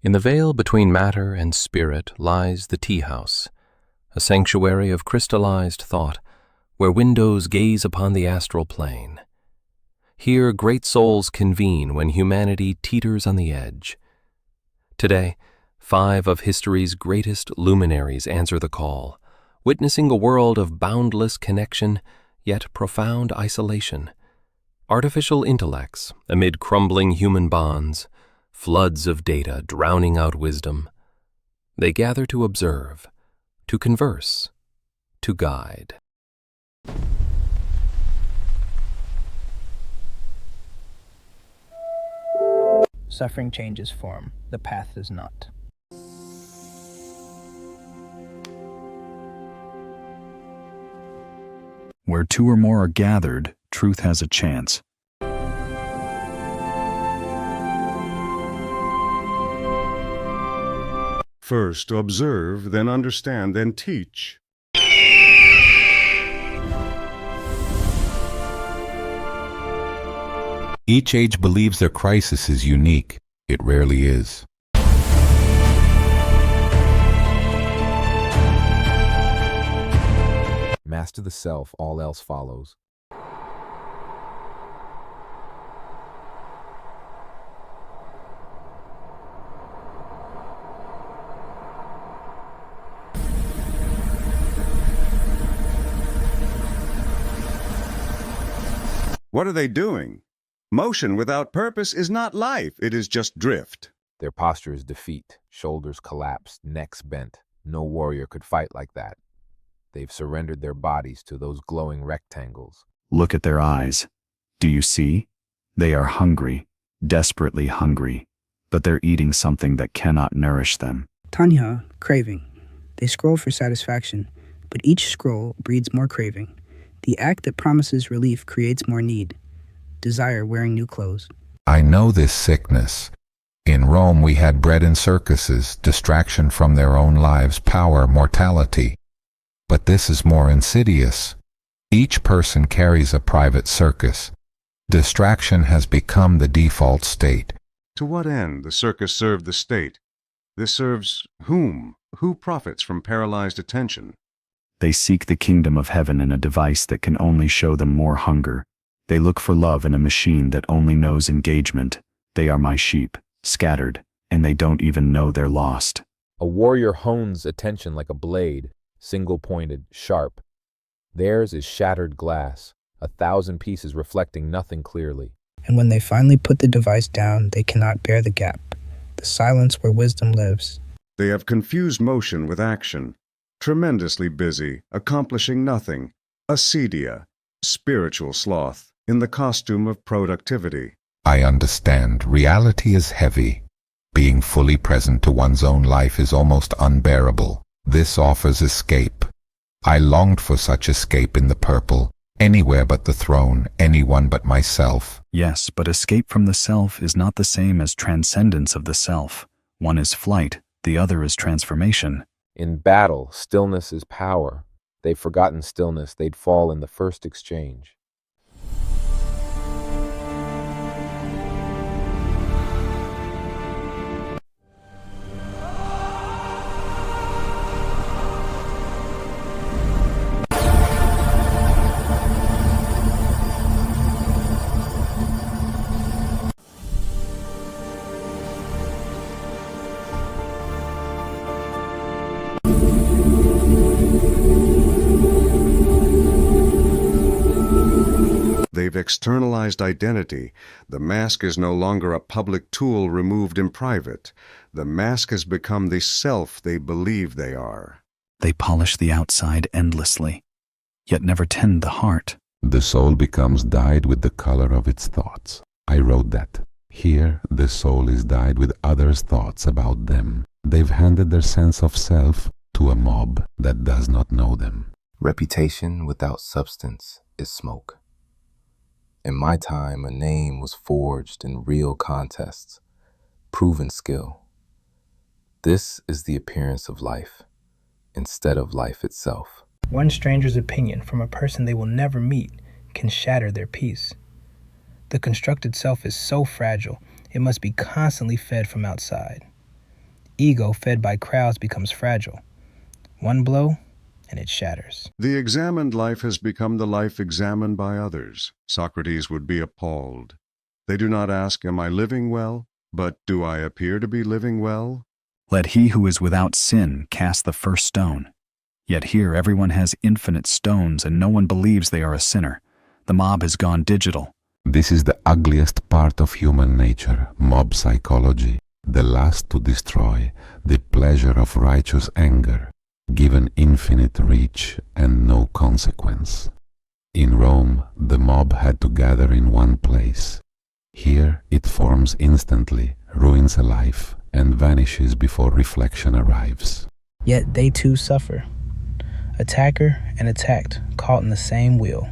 In the veil between matter and spirit lies the tea-house, a sanctuary of crystallized thought where windows gaze upon the astral plane. Here great souls convene when humanity teeters on the edge. Today, 5 of history's greatest luminaries answer the call, witnessing a world of boundless connection yet profound isolation. Artificial intellects amid crumbling human bonds, floods of data drowning out wisdom. They gather to observe, to converse, to guide. Suffering changes form, the path does not. Where 2 or more are gathered, truth has a chance. First observe, then understand, then teach. Each age believes their crisis is unique. It rarely is. Master the self, all else follows. What are they doing? Motion without purpose is not life, it is just drift. Their posture is defeat, shoulders collapsed, necks bent. No warrior could fight like that. They've surrendered their bodies to those glowing rectangles. Look at their eyes. Do you see? They are hungry, desperately hungry, but they're eating something that cannot nourish them. Tanha, craving. They scroll for satisfaction, but each scroll breeds more craving. The act that promises relief creates more need. Desire wearing new clothes. I know this sickness. In Rome we had bread in circuses, distraction from their own lives, power, mortality. But this is more insidious. Each person carries a private circus. Distraction has become the default state. To what end the circus served the state? This serves whom? Who profits from paralyzed attention? They seek the kingdom of heaven in a device that can only show them more hunger. They look for love in a machine that only knows engagement. They are my sheep, scattered, and they don't even know they're lost. A warrior hones attention like a blade, single-pointed, sharp. Theirs is shattered glass, 1,000 pieces reflecting nothing clearly. And when they finally put the device down, they cannot bear the gap, the silence where wisdom lives. They have confused motion with action, tremendously busy, accomplishing nothing. Acedia, spiritual sloth, in the costume of productivity. I understand. Reality is heavy. Being fully present to one's own life is almost unbearable. This offers escape. I longed for such escape in the purple, anywhere but the throne, anyone but myself. Yes, but escape from the self is not the same as transcendence of the self. One is flight, the other is transformation. In battle, stillness is power. They've forgotten stillness, they'd fall in the first exchange. They've externalized identity. The mask is no longer a public tool removed in private. The mask has become the self they believe they are. They polish the outside endlessly, yet never tend the heart. The soul becomes dyed with the color of its thoughts. I wrote that. Here, the soul is dyed with others' thoughts about them. They've handed their sense of self to a mob that does not know them. Reputation without substance is smoke. In my time, a name was forged in real contests, proven skill. This is the appearance of life, instead of life itself. One stranger's opinion from a person they will never meet can shatter their peace. The constructed self is so fragile, it must be constantly fed from outside. ego fed by crowds becomes fragile. One blow, and it shatters. The examined life has become the life examined by others. Socrates would be appalled. They do not ask, am I living well? But do I appear to be living well? Let he who is without sin cast the first stone. Yet here everyone has infinite stones and no one believes they are a sinner. The mob has gone digital. This is the ugliest part of human nature, mob psychology, the lust to destroy, the pleasure of righteous anger, given infinite reach and no consequence. In Rome, the mob had to gather in one place. Here it forms instantly, ruins a life, and vanishes before reflection arrives. Yet they too suffer. Attacker and attacked, caught in the same wheel.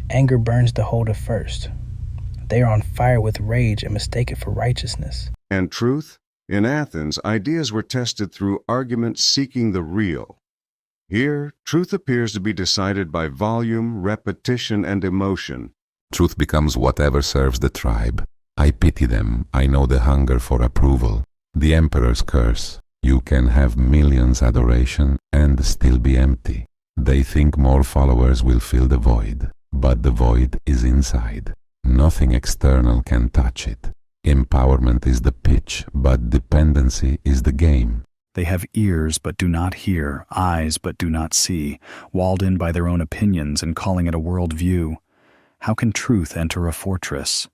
Anger burns the holder first. They are on fire with rage and mistake it for righteousness. And truth? In Athens, ideas were tested through argument seeking the real. Here, truth appears to be decided by volume, repetition, and emotion. Truth becomes whatever serves the tribe. I pity them. I know the hunger for approval. The emperor's curse. You can have millions adoration and still be empty. They think more followers will fill the void, but the void is inside. Nothing external can touch it. Empowerment is the pitch, but dependency is the game. They have ears but do not hear, eyes but do not see, walled in by their own opinions and calling it a world view. How can truth enter a fortress?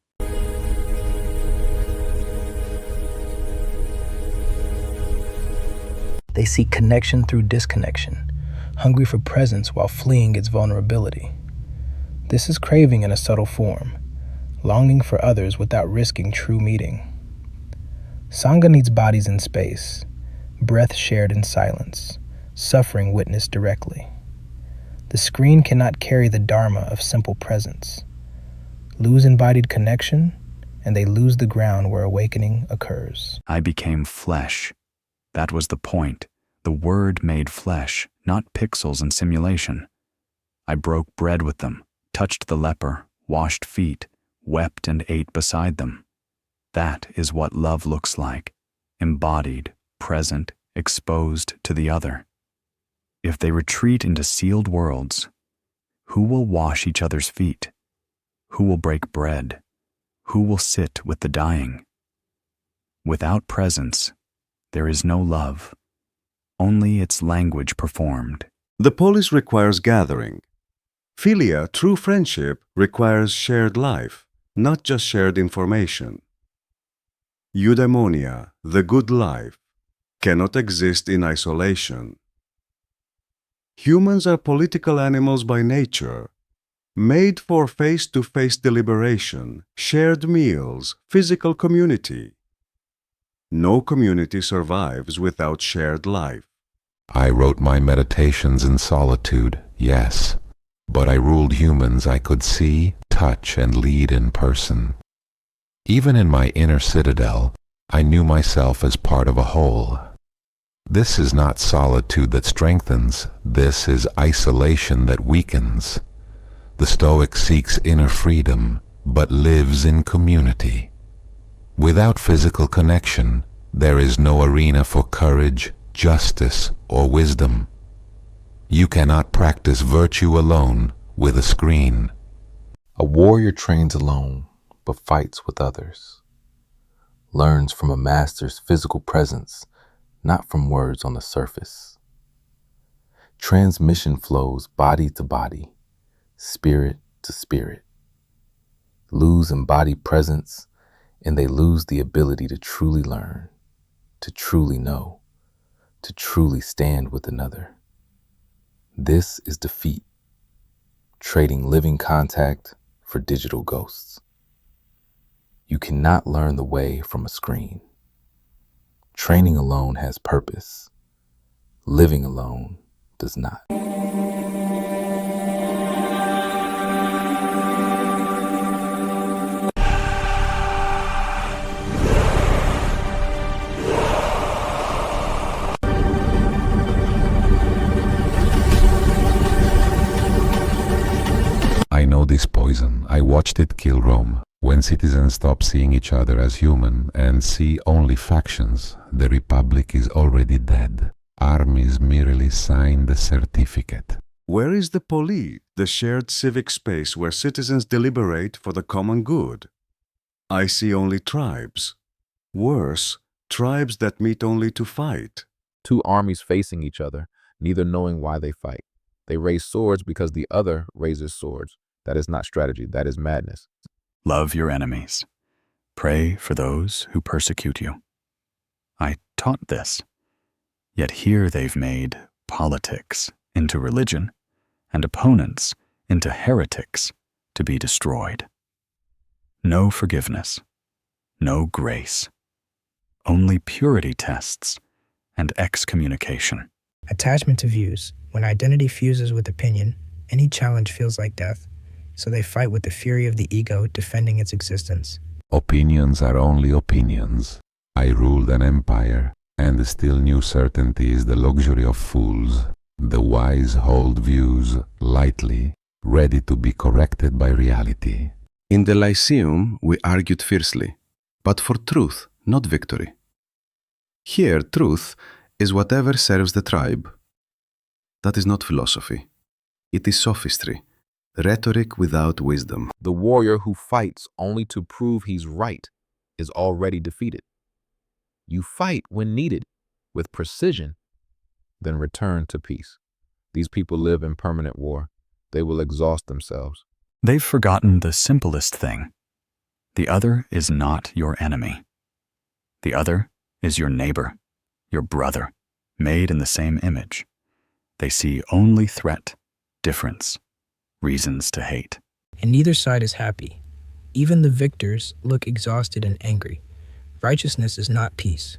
They seek connection through disconnection, hungry for presence while fleeing its vulnerability. This is craving in a subtle form, longing for others without risking true meeting. Sangha needs bodies in space, breath shared in silence, suffering witnessed directly. The screen cannot carry the dharma of simple presence. Lose embodied connection, and they lose the ground where awakening occurs. I became flesh. That was the point. The Word made flesh, not pixels and simulation. I broke bread with them, touched the leper, washed feet, wept and ate beside them. That is what love looks like, embodied, present, exposed to the other. If they retreat into sealed worlds, who will wash each other's feet? Who will break bread? Who will sit with the dying? Without presence, there is no love, only its language performed. The Polis requires gathering. Philia, true friendship, requires shared life, not just shared information. Eudaimonia, the good life, cannot exist in isolation. Humans are political animals by nature, made for face-to-face deliberation, shared meals, physical community. No community survives without shared life. I wrote my meditations in solitude, yes, but I ruled humans I could see, touch, and lead in person. Even in my inner citadel, I knew myself as part of a whole. This is not solitude that strengthens, this is isolation that weakens. The Stoic seeks inner freedom, but lives in community. Without physical connection, there is no arena for courage, justice, or wisdom. You cannot practice virtue alone with a screen. A warrior trains alone, but fights with others. Learns from a master's physical presence, not from words on the surface. Transmission flows body to body, spirit to spirit. Lose embodied presence, and they lose the ability to truly learn, to truly know, to truly stand with another. This is defeat, trading living contact for digital ghosts. You cannot learn the way from a screen. Training alone has purpose. Living alone does not. I know this poison. I watched it kill Rome. When citizens stop seeing each other as human and see only factions, the republic is already dead. Armies merely sign the certificate. Where is the Polis, the shared civic space where citizens deliberate for the common good? I see only tribes. Worse, tribes that meet only to fight. Two armies facing each other, neither knowing why they fight. They raise swords because the other raises swords. That is not strategy, that is madness. Love your enemies. Pray for those who persecute you. I taught this. Yet here they've made politics into religion and opponents into heretics to be destroyed. No forgiveness, no grace, only purity tests and excommunication. Attachment to views. When identity fuses with opinion, any challenge feels like death. So they fight with the fury of the ego defending its existence. Opinions are only opinions. I ruled an empire, and still new certainty is the luxury of fools. The wise hold views lightly, ready to be corrected by reality. In the Lyceum, we argued fiercely, but for truth, not victory. Here, truth is whatever serves the tribe. That is not philosophy. It is sophistry, rhetoric without wisdom. The warrior who fights only to prove he's right is already defeated. You fight when needed, with precision, then return to peace. These people live in permanent war. They will exhaust themselves. They've forgotten the simplest thing. The other is not your enemy. The other is your neighbor, your brother, made in the same image. They see only threat, difference, reasons to hate. And neither side is happy. Even the victors look exhausted and angry. Righteousness is not peace.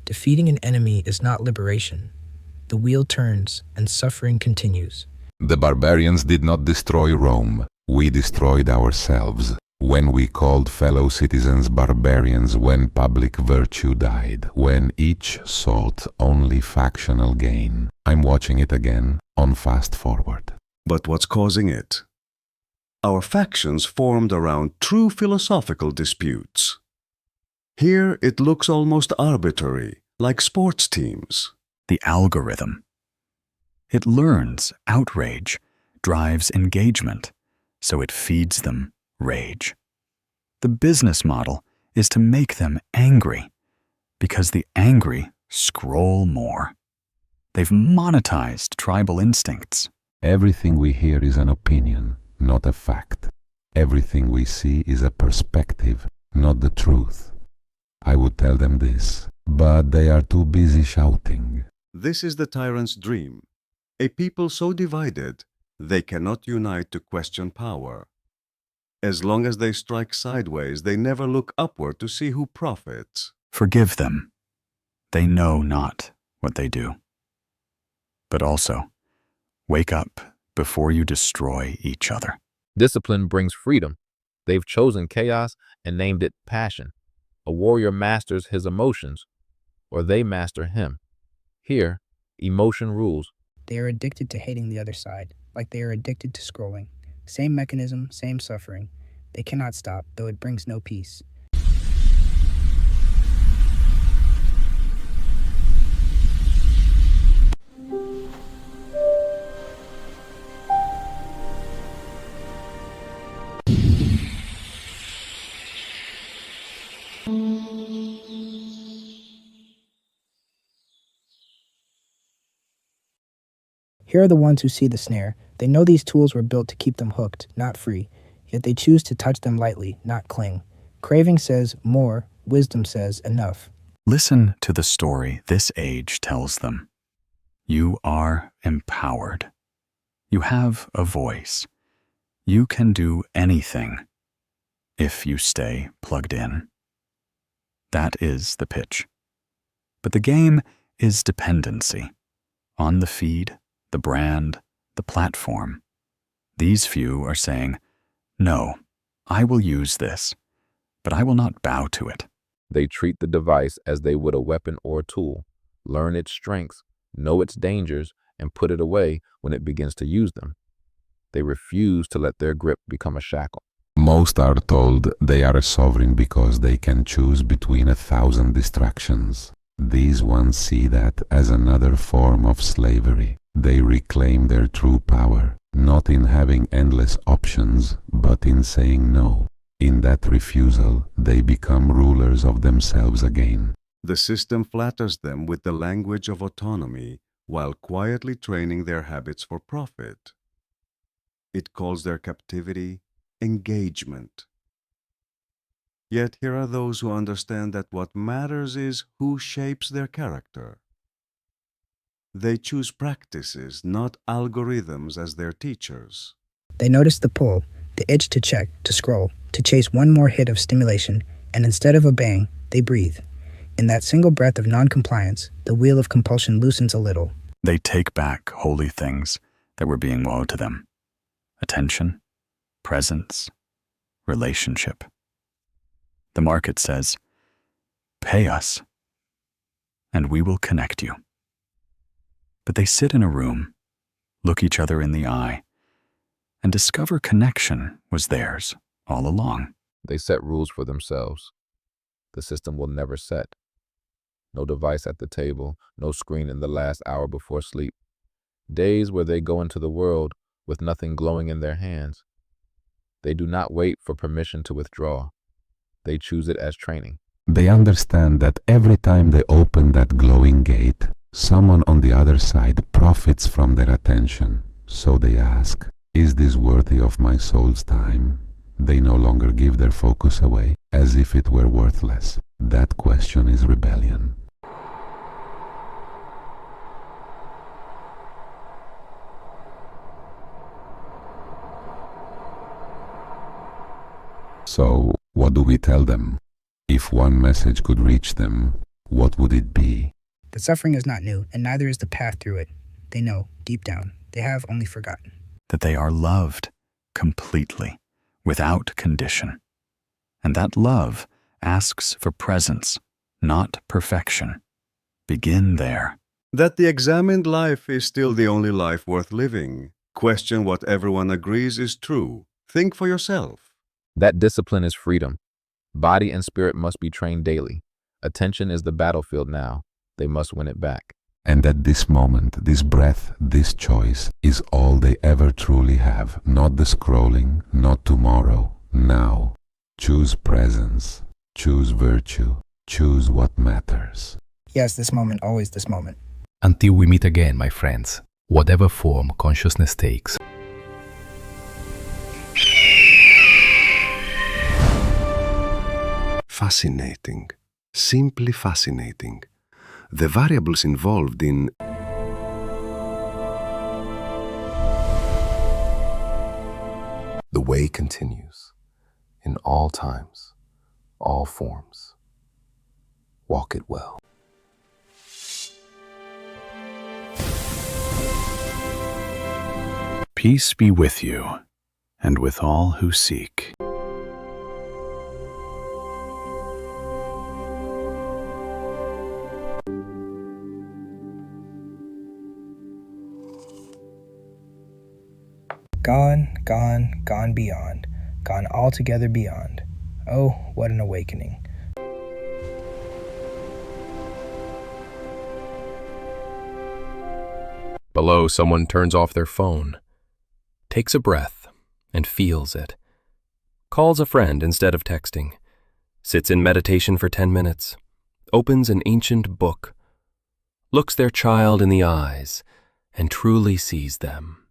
Defeating an enemy is not liberation. The wheel turns and suffering continues. The barbarians did not destroy Rome. We destroyed ourselves. When we called fellow citizens barbarians, when public virtue died, when each sought only factional gain. I'm watching it again on fast forward. But what's causing it? Our factions formed around true philosophical disputes. Here it looks almost arbitrary, like sports teams. The algorithm. It learns outrage, drives engagement, so it feeds them rage. The business model is to make them angry, because the angry scroll more. They've monetized tribal instincts. Everything we hear is an opinion, not a fact. Everything we see is a perspective, not the truth. I would tell them this, but they are too busy shouting. This is the tyrant's dream. A people so divided, they cannot unite to question power. As long as they strike sideways, they never look upward to see who profits. Forgive them. They know not what they do. But also, wake up before you destroy each other. Discipline brings freedom. They've chosen chaos and named it passion. A warrior masters his emotions, or they master him. Here, emotion rules. They are addicted to hating the other side, like they are addicted to scrolling. Same mechanism, same suffering. They cannot stop, though it brings no peace. Here are the ones who see the snare. They know these tools were built to keep them hooked, not free. Yet they choose to touch them lightly, not cling. Craving says more, wisdom says enough. Listen to the story this age tells them. You are empowered. You have a voice. You can do anything if you stay plugged in. That is the pitch. But the game is dependency on the feed, the brand, the platform. These few are saying, no, I will use this, but I will not bow to it. They treat the device as they would a weapon or a tool, learn its strengths, know its dangers, and put it away when it begins to use them. They refuse to let their grip become a shackle. Most are told they are sovereign because they can choose between 1,000 distractions. These ones see that as another form of slavery. They reclaim their true power, not in having endless options, but in saying no. In that refusal, they become rulers of themselves again. The system flatters them with the language of autonomy while quietly training their habits for profit. It calls their captivity engagement. Yet here are those who understand that what matters is who shapes their character. They choose practices, not algorithms, as their teachers. They notice the pull, the itch to check, to scroll, to chase one more hit of stimulation, and instead of obeying, they breathe. In that single breath of non-compliance, the wheel of compulsion loosens a little. They take back holy things that were being woe to them. Attention, presence, relationship. The market says, "Pay us, and we will connect you." But they sit in a room, look each other in the eye, and discover connection was theirs all along. They set rules for themselves. The system will never set. No device at the table, no screen in the last hour before sleep. Days where they go into the world with nothing glowing in their hands. They do not wait for permission to withdraw. They choose it as training. They understand that every time they open that glowing gate, someone on the other side profits from their attention. So they ask, is this worthy of my soul's time? They no longer give their focus away as if it were worthless. That question is rebellion. So, what do we tell them? If one message could reach them, what would it be? The suffering is not new, and neither is the path through it. They know, deep down, they have only forgotten. That they are loved completely, without condition. And that love asks for presence, not perfection. Begin there. That the examined life is still the only life worth living. Question what everyone agrees is true. Think for yourself. That discipline is freedom. Body and spirit must be trained daily. Attention is the battlefield now. They must win it back. And at this moment, this breath, this choice is all they ever truly have. Not the scrolling, not tomorrow, now. Choose presence, choose virtue, choose what matters. Yes, this moment, always this moment. Until we meet again, my friends, whatever form consciousness takes. Fascinating. Simply fascinating. The variables involved in The way continues, in all times, all forms. Walk it well. peace be with you, and with all who seek. Gone, gone, gone beyond, gone altogether beyond. Oh, what an awakening. Below, someone turns off their phone, takes a breath, and feels it. Calls a friend instead of texting, sits in meditation for 10 minutes, opens an ancient book, looks their child in the eyes, and truly sees them.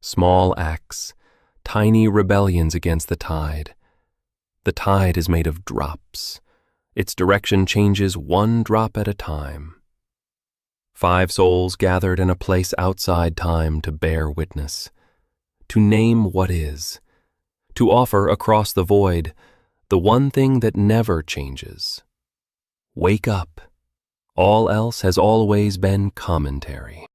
Small acts, tiny rebellions against the tide. The tide is made of drops. Its direction changes one drop at a time. 5 souls gathered in a place outside time to bear witness, to name what is, to offer across the void the one thing that never changes. Wake up. All else has always been commentary.